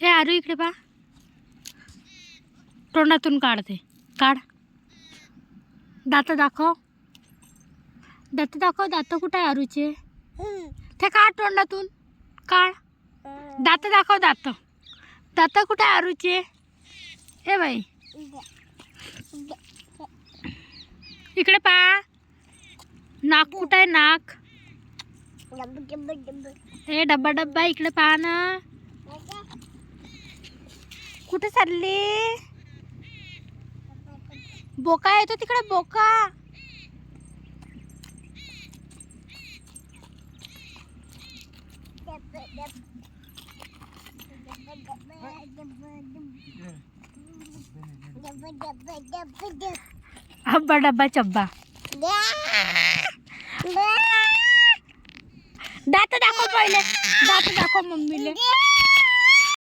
हे आरू इकडे पा, तोंडातून काढते, काढ. दात दाखव, दात दाखव. दात कुठे आहे आरूचे? ते काढ तोंडातून, काढ. दात दाखव, दात. दात कुठे आहे आरूचे? हे बाई इकडे पा. नाक कुठे आहे? नाक. हे डब्बा डब्बा इकडे पहा ना. कुठे चालली? बोका येतो तिकडे, बोका. अब्बा डब्बा चब्बा. दात दाखव पहिले, दात दाखव मम्मीले.